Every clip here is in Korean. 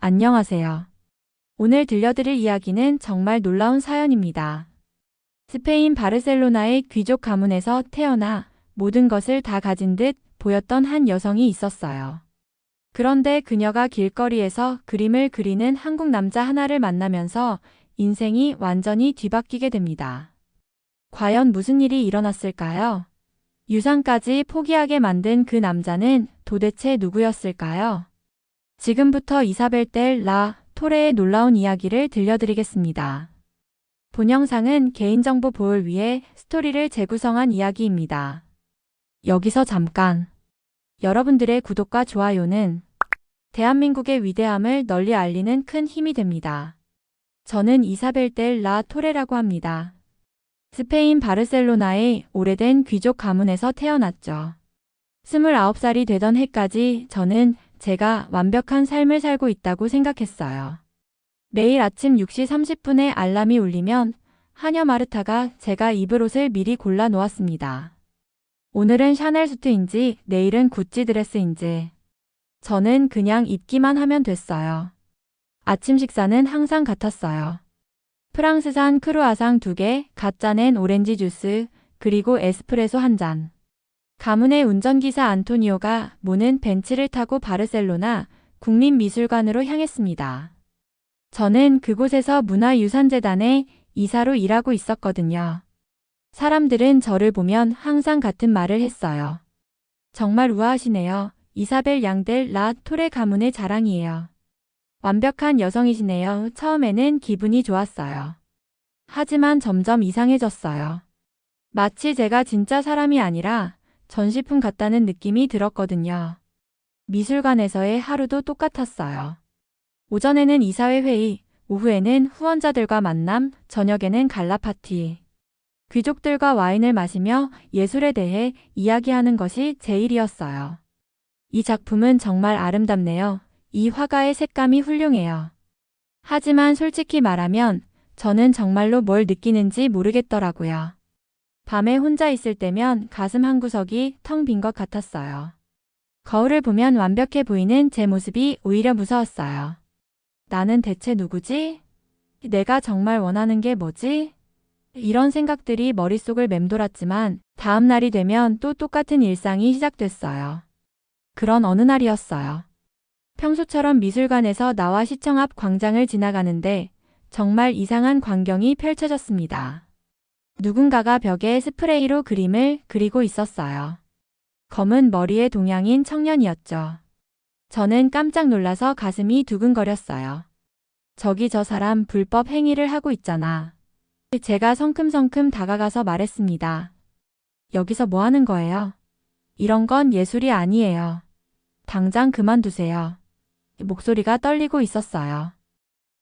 안녕하세요. 오늘 들려드릴 이야기는 정말 놀라운 사연입니다. 스페인 바르셀로나의 귀족 가문에서 태어나 모든 것을 다 가진 듯 보였던 한 여성이 있었어요. 그런데 그녀가 길거리에서 그림을 그리는 한국 남자 하나를 만나면서 인생이 완전히 뒤바뀌게 됩니다. 과연 무슨 일이 일어났을까요? 유산까지 포기하게 만든 그 남자는 도대체 누구였을까요? 지금부터 이사벨 델 라 토레의 놀라운 이야기를 들려드리겠습니다. 본 영상은 개인정보 보호를 위해 스토리를 재구성한 이야기입니다. 여기서 잠깐! 여러분들의 구독과 좋아요는 대한민국의 위대함을 널리 알리는 큰 힘이 됩니다. 저는 이사벨 델 라 토레라고 합니다. 스페인 바르셀로나의 오래된 귀족 가문에서 태어났죠. 29살이 되던 해까지 저는 제가 완벽한 삶을 살고 있다고 생각했어요. 매일 아침 6시 30분에 알람이 울리면 하녀 마르타가 제가 입을 옷을 미리 골라 놓았습니다. 오늘은 샤넬 수트인지 내일은 구찌 드레스인지 저는 그냥 입기만 하면 됐어요. 아침 식사는 항상 같았어요. 프랑스산 크루아상 2개, 갓 짜낸 오렌지 주스, 그리고 에스프레소 1잔. 가문의 운전기사 안토니오가 모는 벤츠를 타고 바르셀로나 국립미술관으로 향했습니다. 저는 그곳에서 문화유산재단의 이사로 일하고 있었거든요. 사람들은 저를 보면 항상 같은 말을 했어요. 정말 우아하시네요. 이사벨 양델 라 토레 가문의 자랑이에요. 완벽한 여성이시네요. 처음에는 기분이 좋았어요. 하지만 점점 이상해졌어요. 마치 제가 진짜 사람이 아니라 전시품 같다는 느낌이 들었거든요. 미술관에서의 하루도 똑같았어요. 오전에는 이사회 회의, 오후에는 후원자들과 만남, 저녁에는 갈라 파티. 귀족들과 와인을 마시며 예술에 대해 이야기하는 것이 제 일이었어요. 이 작품은 정말 아름답네요. 이 화가의 색감이 훌륭해요. 하지만 솔직히 말하면 저는 정말로 뭘 느끼는지 모르겠더라고요. 밤에 혼자 있을 때면 가슴 한구석이 텅 빈 것 같았어요. 거울을 보면 완벽해 보이는 제 모습이 오히려 무서웠어요. 나는 대체 누구지? 내가 정말 원하는 게 뭐지? 이런 생각들이 머릿속을 맴돌았지만 다음 날이 되면 또 똑같은 일상이 시작됐어요. 그런 어느 날이었어요. 평소처럼 미술관에서 나와 시청 앞 광장을 지나가는데 정말 이상한 광경이 펼쳐졌습니다. 누군가가 벽에 스프레이로 그림을 그리고 있었어요. 검은 머리의 동양인 청년이었죠. 저는 깜짝 놀라서 가슴이 두근거렸어요. 저기 저 사람 불법 행위를 하고 있잖아. 제가 성큼성큼 다가가서 말했습니다. 여기서 뭐 하는 거예요? 이런 건 예술이 아니에요. 당장 그만두세요. 목소리가 떨리고 있었어요.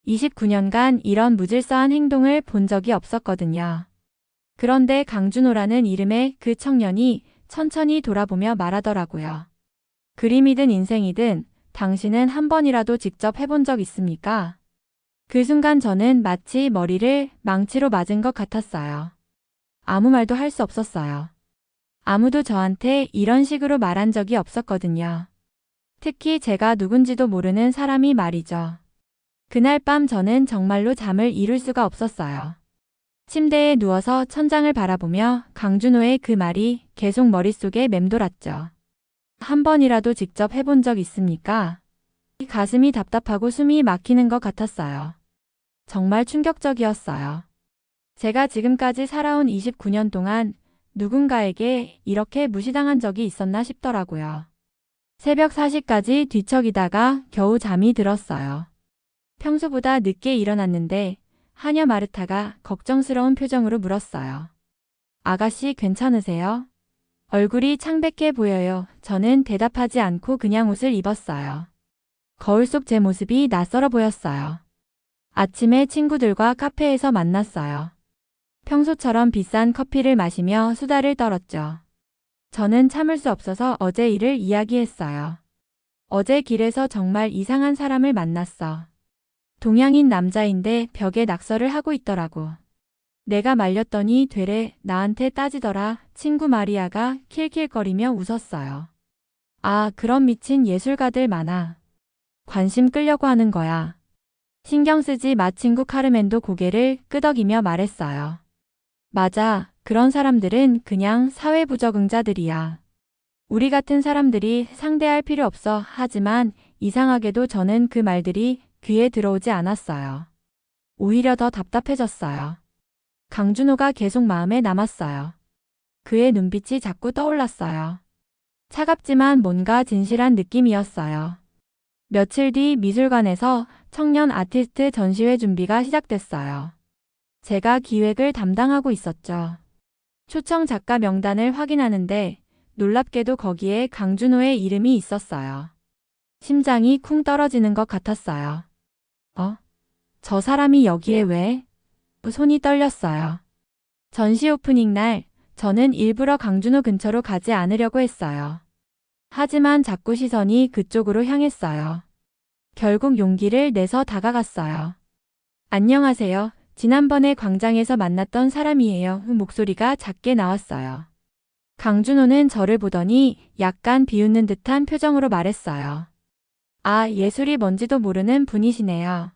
29년간 이런 무질서한 행동을 본 적이 없었거든요. 그런데 강준호라는 이름의 그 청년이 천천히 돌아보며 말하더라고요. 그림이든 인생이든 당신은 한 번이라도 직접 해본 적 있습니까? 그 순간 저는 마치 머리를 망치로 맞은 것 같았어요. 아무 말도 할 수 없었어요. 아무도 저한테 이런 식으로 말한 적이 없었거든요. 특히 제가 누군지도 모르는 사람이 말이죠. 그날 밤 저는 정말로 잠을 이룰 수가 없었어요. 침대에 누워서 천장을 바라보며 강준호의 그 말이 계속 머릿속에 맴돌았죠. 한 번이라도 직접 해본 적 있습니까? 가슴이 답답하고 숨이 막히는 것 같았어요. 정말 충격적이었어요. 제가 지금까지 살아온 29년 동안 누군가에게 이렇게 무시당한 적이 있었나 싶더라고요. 새벽 4시까지 뒤척이다가 겨우 잠이 들었어요. 평소보다 늦게 일어났는데 하녀 마르타가 걱정스러운 표정으로 물었어요. 아가씨 괜찮으세요? 얼굴이 창백해 보여요. 저는 대답하지 않고 그냥 옷을 입었어요. 거울 속 제 모습이 낯설어 보였어요. 아침에 친구들과 카페에서 만났어요. 평소처럼 비싼 커피를 마시며 수다를 떨었죠. 저는 참을 수 없어서 어제 일을 이야기했어요. 어제 길에서 정말 이상한 사람을 만났어. 동양인 남자인데 벽에 낙서를 하고 있더라고. 내가 말렸더니 되레 나한테 따지더라. 친구 마리아가 킬킬거리며 웃었어요. 아, 그런 미친 예술가들 많아. 관심 끌려고 하는 거야. 신경 쓰지 마. 친구 카르멘도 고개를 끄덕이며 말했어요. 맞아. 그런 사람들은 그냥 사회 부적응자들이야. 우리 같은 사람들이 상대할 필요 없어. 하지만 이상하게도 저는 그 말들이 귀에 들어오지 않았어요. 오히려 더 답답해졌어요. 강준호가 계속 마음에 남았어요. 그의 눈빛이 자꾸 떠올랐어요. 차갑지만 뭔가 진실한 느낌이었어요. 며칠 뒤 미술관에서 청년 아티스트 전시회 준비가 시작됐어요. 제가 기획을 담당하고 있었죠. 초청 작가 명단을 확인하는데 놀랍게도 거기에 강준호의 이름이 있었어요. 심장이 쿵 떨어지는 것 같았어요. 저 사람이 여기에 왜? 손이 떨렸어요. 전시 오프닝 날 저는 일부러 강준호 근처로 가지 않으려고 했어요. 하지만 자꾸 시선이 그쪽으로 향했어요. 결국 용기를 내서 다가갔어요. 안녕하세요. 지난번에 광장에서 만났던 사람이에요. 목소리가 작게 나왔어요. 강준호는 저를 보더니 약간 비웃는 듯한 표정으로 말했어요. 아, 예술이 뭔지도 모르는 분이시네요.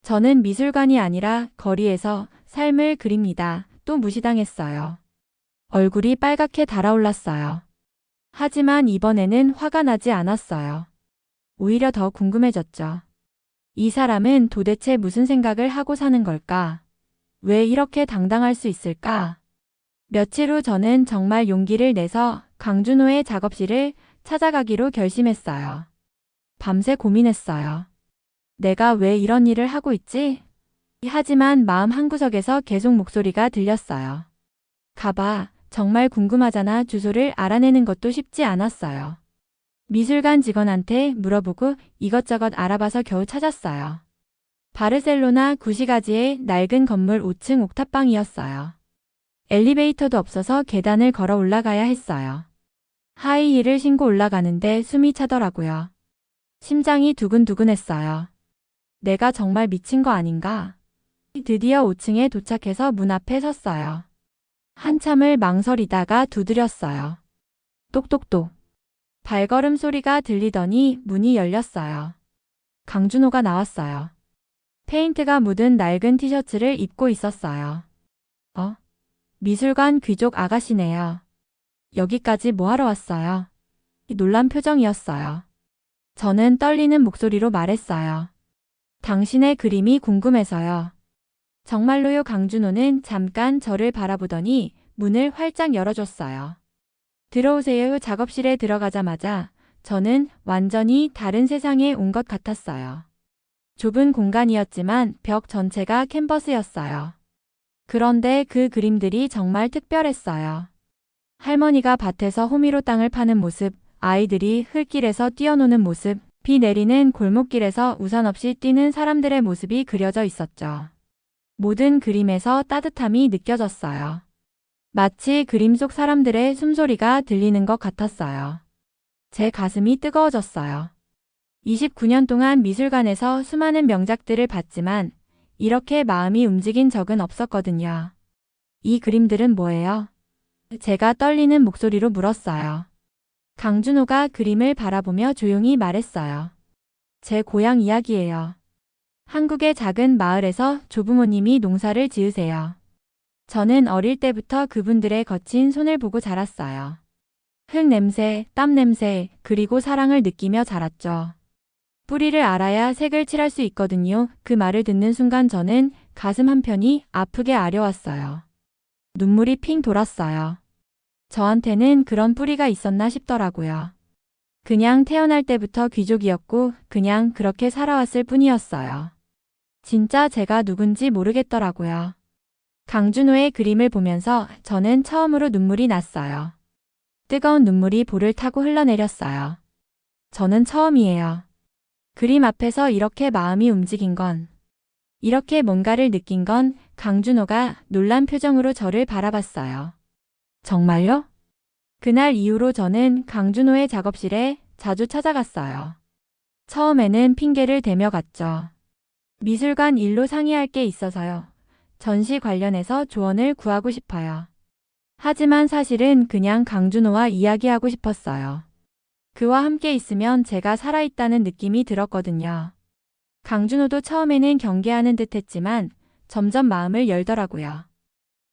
저는 미술관이 아니라 거리에서 삶을 그립니다. 또 무시당했어요. 얼굴이 빨갛게 달아올랐어요. 하지만 이번에는 화가 나지 않았어요. 오히려 더 궁금해졌죠. 이 사람은 도대체 무슨 생각을 하고 사는 걸까? 왜 이렇게 당당할 수 있을까? 며칠 후 저는 정말 용기를 내서 강준호의 작업실을 찾아가기로 결심했어요. 밤새 고민했어요. 내가 왜 이런 일을 하고 있지? 하지만 마음 한구석에서 계속 목소리가 들렸어요. 가봐. 정말 궁금하잖아. 주소를 알아내는 것도 쉽지 않았어요. 미술관 직원한테 물어보고 이것저것 알아봐서 겨우 찾았어요. 바르셀로나 구시가지의 낡은 건물 5층 옥탑방이었어요. 엘리베이터도 없어서 계단을 걸어 올라가야 했어요. 하이힐을 신고 올라가는데 숨이 차더라고요. 심장이 두근두근했어요. 내가 정말 미친 거 아닌가? 드디어 5층에 도착해서 문 앞에 섰어요. 한참을 망설이다가 두드렸어요. 똑똑똑. 발걸음 소리가 들리더니 문이 열렸어요. 강준호가 나왔어요. 페인트가 묻은 낡은 티셔츠를 입고 있었어요. 미술관 귀족 아가씨네요. 여기까지 뭐 하러 왔어요? 놀란 표정이었어요. 저는 떨리는 목소리로 말했어요. 당신의 그림이 궁금해서요. 정말로요. 강준호는 잠깐 저를 바라보더니 문을 활짝 열어줬어요. 들어오세요. 작업실에 들어가자마자 저는 완전히 다른 세상에 온 것 같았어요. 좁은 공간이었지만 벽 전체가 캔버스였어요. 그런데 그 그림들이 정말 특별했어요. 할머니가 밭에서 호미로 땅을 파는 모습, 아이들이 흙길에서 뛰어노는 모습, 비 내리는 골목길에서 우산 없이 뛰는 사람들의 모습이 그려져 있었죠. 모든 그림에서 따뜻함이 느껴졌어요. 마치 그림 속 사람들의 숨소리가 들리는 것 같았어요. 제 가슴이 뜨거워졌어요. 29년 동안 미술관에서 수많은 명작들을 봤지만 이렇게 마음이 움직인 적은 없었거든요. 이 그림들은 뭐예요? 제가 떨리는 목소리로 물었어요. 강준호가 그림을 바라보며 조용히 말했어요. 제 고향 이야기예요. 한국의 작은 마을에서 조부모님이 농사를 지으세요. 저는 어릴 때부터 그분들의 거친 손을 보고 자랐어요. 흙 냄새, 땀 냄새, 그리고 사랑을 느끼며 자랐죠. 뿌리를 알아야 색을 칠할 수 있거든요. 그 말을 듣는 순간 저는 가슴 한편이 아프게 아려왔어요. 눈물이 핑 돌았어요. 저한테는 그런 뿌리가 있었나 싶더라고요. 그냥 태어날 때부터 귀족이었고 그냥 그렇게 살아왔을 뿐이었어요. 진짜 제가 누군지 모르겠더라고요. 강준호의 그림을 보면서 저는 처음으로 눈물이 났어요. 뜨거운 눈물이 볼을 타고 흘러내렸어요. 저는 처음이에요. 그림 앞에서 이렇게 마음이 움직인 건, 이렇게 뭔가를 느낀 건 강준호가 놀란 표정으로 저를 바라봤어요. 정말요? 그날 이후로 저는 강준호의 작업실에 자주 찾아갔어요. 처음에는 핑계를 대며 갔죠. 미술관 일로 상의할 게 있어서요. 전시 관련해서 조언을 구하고 싶어요. 하지만 사실은 그냥 강준호와 이야기하고 싶었어요. 그와 함께 있으면 제가 살아있다는 느낌이 들었거든요. 강준호도 처음에는 경계하는 듯 했지만 점점 마음을 열더라고요.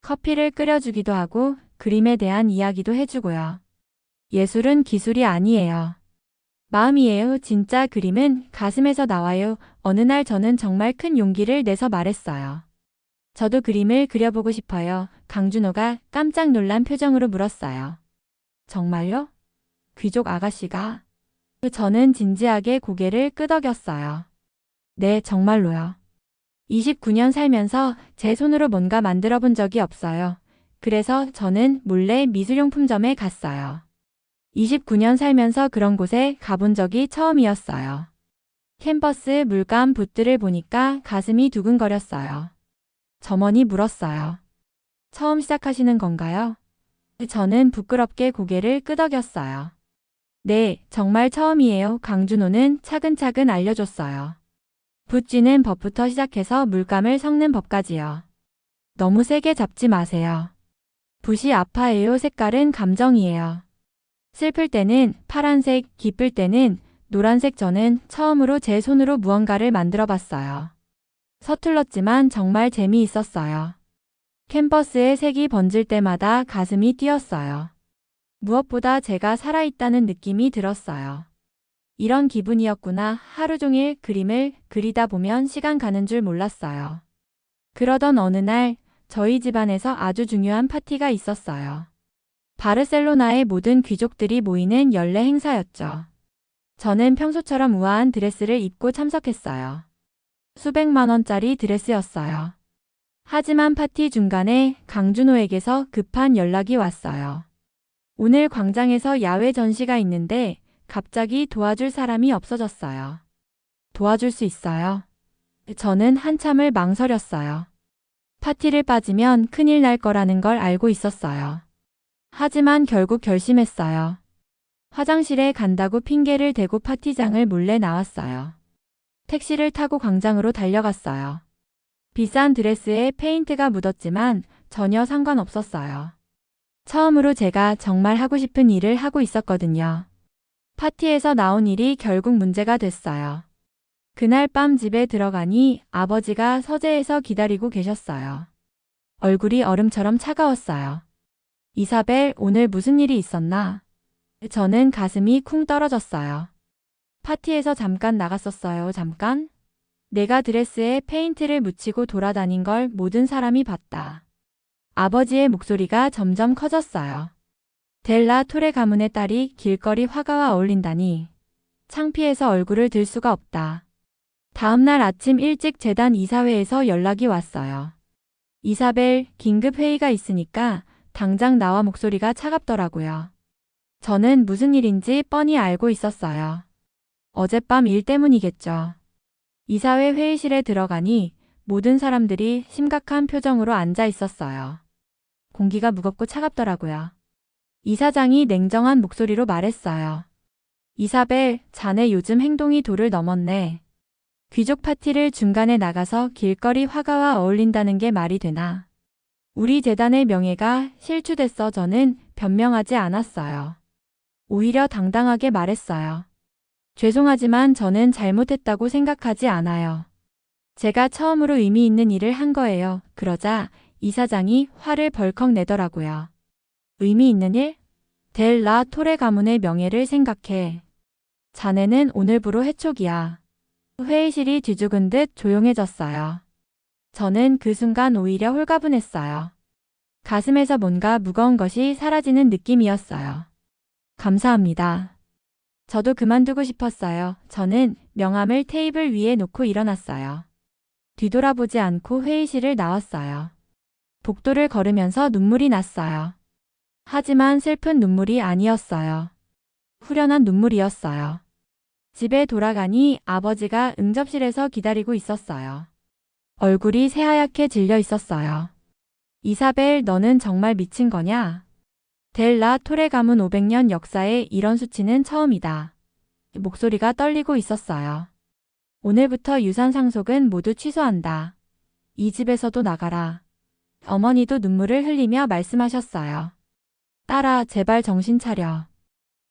커피를 끓여주기도 하고 그림에 대한 이야기도 해주고요. 예술은 기술이 아니에요. 마음이에요. 진짜 그림은 가슴에서 나와요. 어느 날 저는 정말 큰 용기를 내서 말했어요. 저도 그림을 그려보고 싶어요. 강준호가 깜짝 놀란 표정으로 물었어요. 정말요? 귀족 아가씨가? 저는 진지하게 고개를 끄덕였어요. 네, 정말로요. 29년 살면서 제 손으로 뭔가 만들어 본 적이 없어요. 그래서 저는 몰래 미술용품점에 갔어요. 29년 살면서 그런 곳에 가본 적이 처음이었어요. 캔버스 물감 붓들을 보니까 가슴이 두근거렸어요. 점원이 물었어요. 처음 시작하시는 건가요? 저는 부끄럽게 고개를 끄덕였어요. 네, 정말 처음이에요. 강준호는 차근차근 알려줬어요. 붓 쥐는 법부터 시작해서 물감을 섞는 법까지요. 너무 세게 잡지 마세요. 붓이 아파해요. 색깔은 감정이에요. 슬플 때는 파란색, 기쁠 때는 노란색. 저는 처음으로 제 손으로 무언가를 만들어 봤어요. 서툴렀지만 정말 재미있었어요. 캔버스에 색이 번질 때마다 가슴이 뛰었어요. 무엇보다 제가 살아있다는 느낌이 들었어요. 이런 기분이었구나. 하루 종일 그림을 그리다 보면 시간 가는 줄 몰랐어요. 그러던 어느 날 저희 집안에서 아주 중요한 파티가 있었어요. 바르셀로나의 모든 귀족들이 모이는 연례 행사였죠. 저는 평소처럼 우아한 드레스를 입고 참석했어요. 수백만 원짜리 드레스였어요. 하지만 파티 중간에 강준호에게서 급한 연락이 왔어요. 오늘 광장에서 야외 전시가 있는데 갑자기 도와줄 사람이 없어졌어요. 도와줄 수 있어요? 저는 한참을 망설였어요. 파티를 빠지면 큰일 날 거라는 걸 알고 있었어요. 하지만 결국 결심했어요. 화장실에 간다고 핑계를 대고 파티장을 몰래 나왔어요. 택시를 타고 광장으로 달려갔어요. 비싼 드레스에 페인트가 묻었지만 전혀 상관없었어요. 처음으로 제가 정말 하고 싶은 일을 하고 있었거든요. 파티에서 나온 일이 결국 문제가 됐어요. 그날 밤 집에 들어가니 아버지가 서재에서 기다리고 계셨어요. 얼굴이 얼음처럼 차가웠어요. 이사벨, 오늘 무슨 일이 있었나? 저는 가슴이 쿵 떨어졌어요. 파티에서 잠깐 나갔었어요. 잠깐? 내가 드레스에 페인트를 묻히고 돌아다닌 걸 모든 사람이 봤다. 아버지의 목소리가 점점 커졌어요. 델라 토레 가문의 딸이 길거리 화가와 어울린다니. 창피해서 얼굴을 들 수가 없다. 다음 날 아침 일찍 재단 이사회에서 연락이 왔어요. 이사벨, 긴급 회의가 있으니까 당장 나와. 목소리가 차갑더라고요. 저는 무슨 일인지 뻔히 알고 있었어요. 어젯밤 일 때문이겠죠. 이사회 회의실에 들어가니 모든 사람들이 심각한 표정으로 앉아 있었어요. 공기가 무겁고 차갑더라고요. 이사장이 냉정한 목소리로 말했어요. 이사벨, 자네 요즘 행동이 도를 넘었네. 귀족 파티를 중간에 나가서 길거리 화가와 어울린다는 게 말이 되나? 우리 재단의 명예가 실추됐어. 저는 변명하지 않았어요. 오히려 당당하게 말했어요. 죄송하지만 저는 잘못했다고 생각하지 않아요. 제가 처음으로 의미 있는 일을 한 거예요. 그러자 이사장이 화를 벌컥 내더라고요. 의미 있는 일? 델라 토레 가문의 명예를 생각해. 자네는 오늘부로 해촉이야. 회의실이 뒤죽은 듯 조용해졌어요. 저는 그 순간 오히려 홀가분했어요. 가슴에서 뭔가 무거운 것이 사라지는 느낌이었어요. 감사합니다. 저도 그만두고 싶었어요. 저는 명함을 테이블 위에 놓고 일어났어요. 뒤돌아보지 않고 회의실을 나왔어요. 복도를 걸으면서 눈물이 났어요. 하지만 슬픈 눈물이 아니었어요. 후련한 눈물이었어요. 집에 돌아가니 아버지가 응접실에서 기다리고 있었어요. 얼굴이 새하얗게 질려 있었어요. 이사벨, 너는 정말 미친 거냐? 델라 토레 가문 500년 역사에 이런 수치는 처음이다. 목소리가 떨리고 있었어요. 오늘부터 유산 상속은 모두 취소한다. 이 집에서도 나가라. 어머니도 눈물을 흘리며 말씀하셨어요. 딸아, 제발 정신 차려.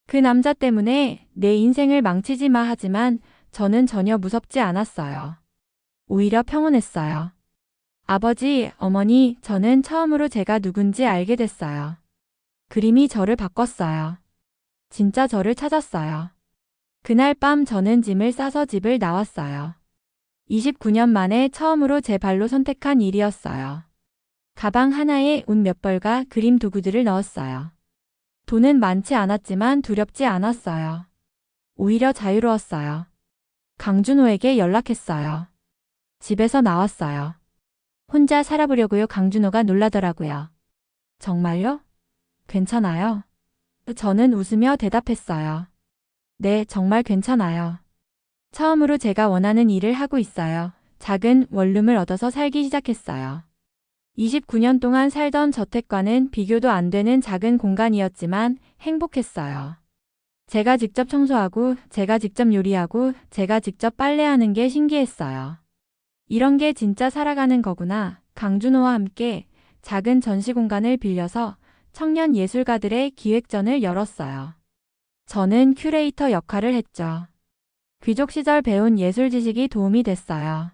그 남자 때문에 내 인생을 망치지 마 하지만 저는 전혀 무섭지 않았어요. 오히려 평온했어요. 아버지, 어머니, 저는 처음으로 제가 누군지 알게 됐어요. 그림이 저를 바꿨어요. 진짜 저를 찾았어요. 그날 밤 저는 짐을 싸서 집을 나왔어요. 29년 만에 처음으로 제 발로 선택한 일이었어요. 가방 하나에 옷 몇 벌과 그림 도구들을 넣었어요. 돈은 많지 않았지만 두렵지 않았어요. 오히려 자유로웠어요. 강준호에게 연락했어요. 집에서 나왔어요. 혼자 살아보려고요. 강준호가 놀라더라고요. 정말요? 괜찮아요? 저는 웃으며 대답했어요. 네, 정말 괜찮아요. 처음으로 제가 원하는 일을 하고 있어요. 작은 원룸을 얻어서 살기 시작했어요. 29년 동안 살던 저택과는 비교도 안 되는 작은 공간이었지만 행복했어요. 제가 직접 청소하고, 제가 직접 요리하고, 제가 직접 빨래하는 게 신기했어요. 이런 게 진짜 살아가는 거구나. 강준호와 함께 작은 전시 공간을 빌려서 청년 예술가들의 기획전을 열었어요. 저는 큐레이터 역할을 했죠. 귀족 시절 배운 예술 지식이 도움이 됐어요.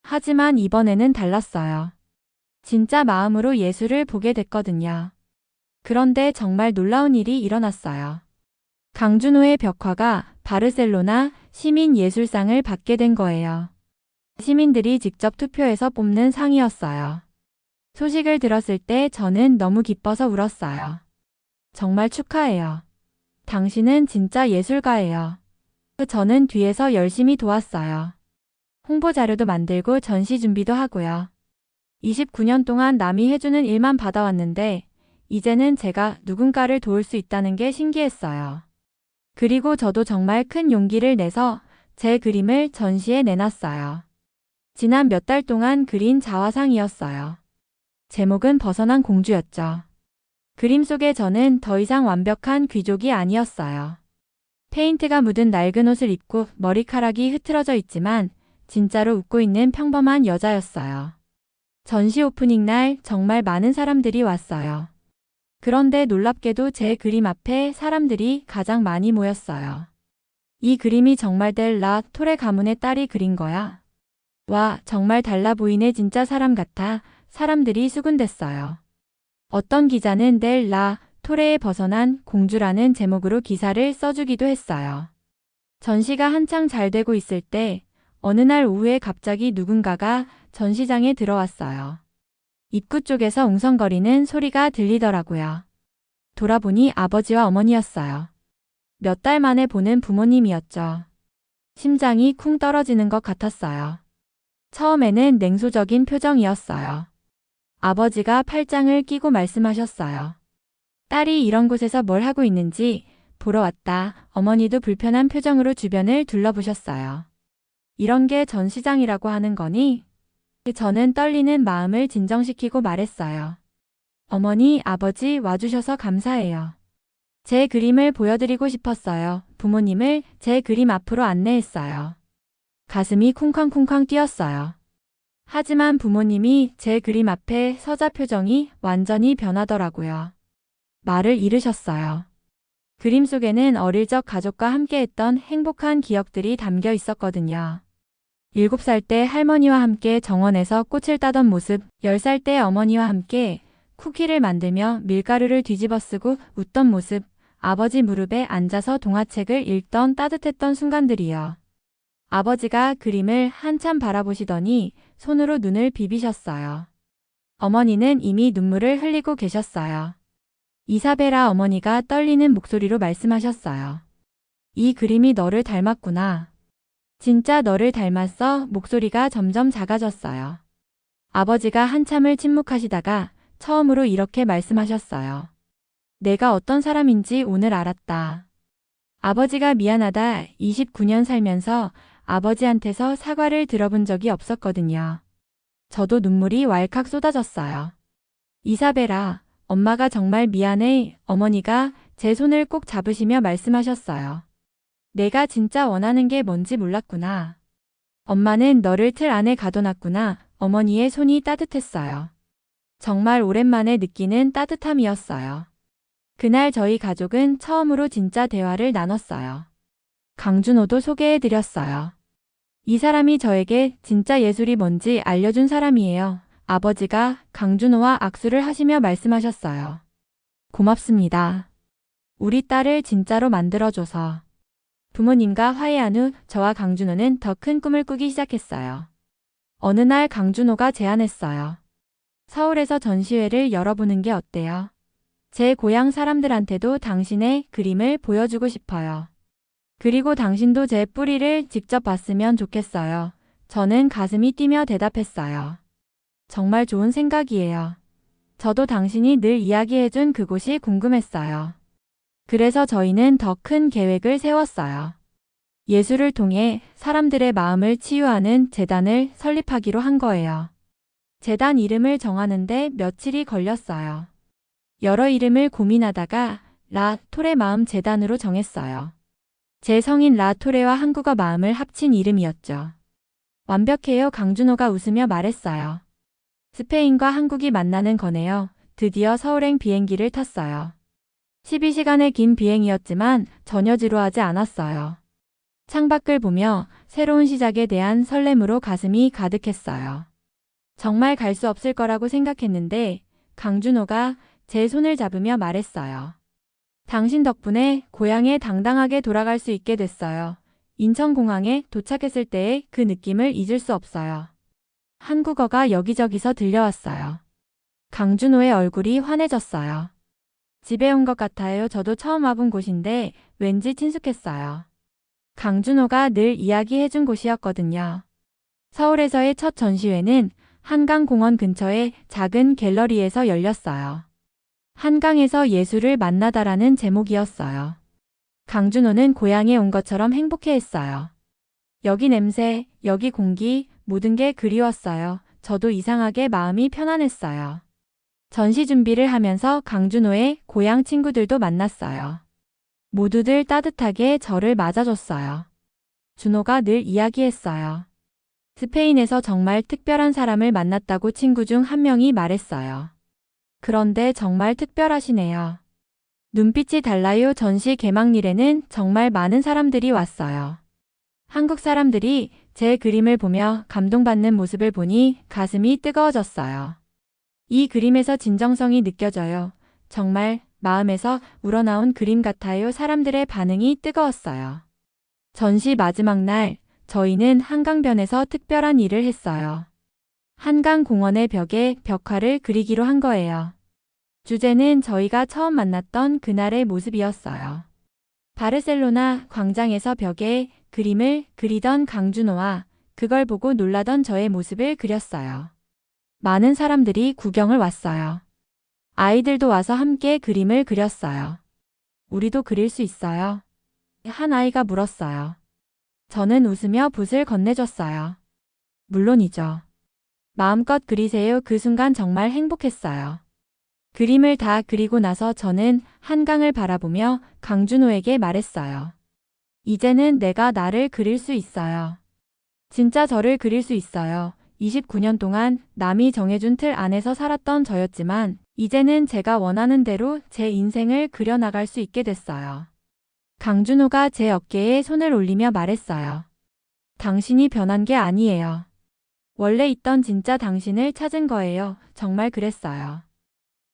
하지만 이번에는 달랐어요. 진짜 마음으로 예술을 보게 됐거든요. 그런데 정말 놀라운 일이 일어났어요. 강준호의 벽화가 바르셀로나 시민예술상을 받게 된 거예요. 시민들이 직접 투표해서 뽑는 상이었어요. 소식을 들었을 때 저는 너무 기뻐서 울었어요. 정말 축하해요. 당신은 진짜 예술가예요. 저는 뒤에서 열심히 도왔어요. 홍보 자료도 만들고 전시 준비도 하고요. 29년 동안 남이 해주는 일만 받아왔는데 이제는 제가 누군가를 도울 수 있다는 게 신기했어요. 그리고 저도 정말 큰 용기를 내서 제 그림을 전시에 내놨어요. 지난 몇 달 동안 그린 자화상이었어요. 제목은 벗어난 공주였죠. 그림 속의 저는 더 이상 완벽한 귀족이 아니었어요. 페인트가 묻은 낡은 옷을 입고 머리카락이 흐트러져 있지만 진짜로 웃고 있는 평범한 여자였어요. 전시 오프닝 날 정말 많은 사람들이 왔어요. 그런데 놀랍게도 제 그림 앞에 사람들이 가장 많이 모였어요. 이 그림이 정말 델라 토레 가문의 딸이 그린 거야. 와, 정말 달라 보이네. 진짜 사람 같아. 사람들이 수군댔어요. 어떤 기자는 델라 토레에 벗어난 공주라는 제목으로 기사를 써주기도 했어요. 전시가 한창 잘 되고 있을 때 어느 날 오후에 갑자기 누군가가 전시장에 들어왔어요. 입구 쪽에서 웅성거리는 소리가 들리더라고요. 돌아보니 아버지와 어머니였어요. 몇 달 만에 보는 부모님이었죠. 심장이 쿵 떨어지는 것 같았어요. 처음에는 냉소적인 표정이었어요. 아버지가 팔짱을 끼고 말씀하셨어요. 딸이 이런 곳에서 뭘 하고 있는지 보러 왔다. 어머니도 불편한 표정으로 주변을 둘러보셨어요. 이런 게 전시장이라고 하는 거니? 저는 떨리는 마음을 진정시키고 말했어요. 어머니, 아버지 와주셔서 감사해요. 제 그림을 보여드리고 싶었어요. 부모님을 제 그림 앞으로 안내했어요. 가슴이 쿵쾅쿵쾅 뛰었어요. 하지만 부모님이 제 그림 앞에 서자 표정이 완전히 변하더라고요. 말을 잃으셨어요. 그림 속에는 어릴 적 가족과 함께했던 행복한 기억들이 담겨 있었거든요. 7살 때 할머니와 함께 정원에서 꽃을 따던 모습, 10살 때 어머니와 함께 쿠키를 만들며 밀가루를 뒤집어 쓰고 웃던 모습, 아버지 무릎에 앉아서 동화책을 읽던 따뜻했던 순간들이요. 아버지가 그림을 한참 바라보시더니 손으로 눈을 비비셨어요. 어머니는 이미 눈물을 흘리고 계셨어요. 이사베라 어머니가 떨리는 목소리로 말씀하셨어요. 이 그림이 너를 닮았구나. 진짜 너를 닮았어. 목소리가 점점 작아졌어요. 아버지가 한참을 침묵하시다가 처음으로 이렇게 말씀하셨어요. 내가 어떤 사람인지 오늘 알았다. 아버지가 미안하다. 29년 살면서 아버지한테서 사과를 들어본 적이 없었거든요. 저도 눈물이 왈칵 쏟아졌어요. 이사베라, 엄마가 정말 미안해. 어머니가 제 손을 꼭 잡으시며 말씀하셨어요. 내가 진짜 원하는 게 뭔지 몰랐구나. 엄마는 너를 틀 안에 가둬놨구나. 어머니의 손이 따뜻했어요. 정말 오랜만에 느끼는 따뜻함이었어요. 그날 저희 가족은 처음으로 진짜 대화를 나눴어요. 강준호도 소개해드렸어요. 이 사람이 저에게 진짜 예술이 뭔지 알려준 사람이에요. 아버지가 강준호와 악수를 하시며 말씀하셨어요. 고맙습니다. 우리 딸을 진짜로 만들어줘서. 부모님과 화해한 후 저와 강준호는 더 큰 꿈을 꾸기 시작했어요. 어느 날 강준호가 제안했어요. 서울에서 전시회를 열어보는 게 어때요? 제 고향 사람들한테도 당신의 그림을 보여주고 싶어요. 그리고 당신도 제 뿌리를 직접 봤으면 좋겠어요. 저는 가슴이 뛰며 대답했어요. 정말 좋은 생각이에요. 저도 당신이 늘 이야기해준 그곳이 궁금했어요. 그래서 저희는 더 큰 계획을 세웠어요. 예술을 통해 사람들의 마음을 치유하는 재단을 설립하기로 한 거예요. 재단 이름을 정하는데 며칠이 걸렸어요. 여러 이름을 고민하다가 라 토레 마음 재단으로 정했어요. 제 성인 라 토레와 한국어 마음을 합친 이름이었죠. 완벽해요. 강준호가 웃으며 말했어요. 스페인과 한국이 만나는 거네요. 드디어 서울행 비행기를 탔어요. 12시간의 긴 비행이었지만 전혀 지루하지 않았어요. 창밖을 보며 새로운 시작에 대한 설렘으로 가슴이 가득했어요. 정말 갈 수 없을 거라고 생각했는데 강준호가 제 손을 잡으며 말했어요. 당신 덕분에 고향에 당당하게 돌아갈 수 있게 됐어요. 인천공항에 도착했을 때의 그 느낌을 잊을 수 없어요. 한국어가 여기저기서 들려왔어요. 강준호의 얼굴이 환해졌어요. 집에 온 것 같아요. 저도 처음 와본 곳인데 왠지 친숙했어요. 강준호가 늘 이야기해준 곳이었거든요. 서울에서의 첫 전시회는 한강공원 근처의 작은 갤러리에서 열렸어요. 한강에서 예술을 만나다라는 제목이었어요. 강준호는 고향에 온 것처럼 행복해했어요. 여기 냄새, 여기 공기, 모든 게 그리웠어요. 저도 이상하게 마음이 편안했어요. 전시 준비를 하면서 강준호의 고향 친구들도 만났어요. 모두들 따뜻하게 저를 맞아줬어요. 준호가 늘 이야기했어요. 스페인에서 정말 특별한 사람을 만났다고 친구 중 한 명이 말했어요. 그런데 정말 특별하시네요. 눈빛이 달라요. 전시 개막일에는 정말 많은 사람들이 왔어요. 한국 사람들이 제 그림을 보며 감동받는 모습을 보니 가슴이 뜨거워졌어요. 이 그림에서 진정성이 느껴져요. 정말 마음에서 우러나온 그림 같아요. 사람들의 반응이 뜨거웠어요. 전시 마지막 날, 저희는 한강변에서 특별한 일을 했어요. 한강공원의 벽에 벽화를 그리기로 한 거예요. 주제는 저희가 처음 만났던 그날의 모습이었어요. 바르셀로나 광장에서 벽에 그림을 그리던 강준호와 그걸 보고 놀라던 저의 모습을 그렸어요. 많은 사람들이 구경을 왔어요. 아이들도 와서 함께 그림을 그렸어요. 우리도 그릴 수 있어요? 한 아이가 물었어요. 저는 웃으며 붓을 건네줬어요. 물론이죠. 마음껏 그리세요. 그 순간 정말 행복했어요. 그림을 다 그리고 나서 저는 한강을 바라보며 강준호에게 말했어요. 이제는 내가 나를 그릴 수 있어요. 진짜 저를 그릴 수 있어요. 29년 동안 남이 정해준 틀 안에서 살았던 저였지만 이제는 제가 원하는 대로 제 인생을 그려나갈 수 있게 됐어요. 강준호가 제 어깨에 손을 올리며 말했어요. 당신이 변한 게 아니에요. 원래 있던 진짜 당신을 찾은 거예요. 정말 그랬어요.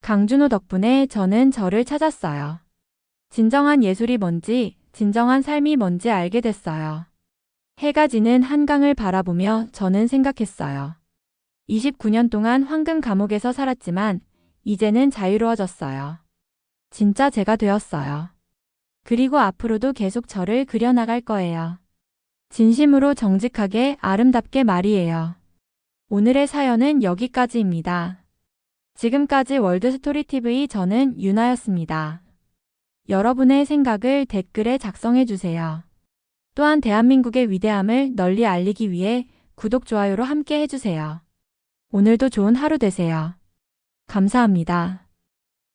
강준호 덕분에 저는 저를 찾았어요. 진정한 예술이 뭔지, 진정한 삶이 뭔지 알게 됐어요. 해가 지는 한강을 바라보며 저는 생각했어요. 29년 동안 황금 감옥에서 살았지만 이제는 자유로워졌어요. 진짜 제가 되었어요. 그리고 앞으로도 계속 저를 그려나갈 거예요. 진심으로 정직하게 아름답게 말이에요. 오늘의 사연은 여기까지입니다. 지금까지 월드스토리TV 저는 유나였습니다. 여러분의 생각을 댓글에 작성해주세요. 또한 대한민국의 위대함을 널리 알리기 위해 구독, 좋아요로 함께 해주세요. 오늘도 좋은 하루 되세요. 감사합니다.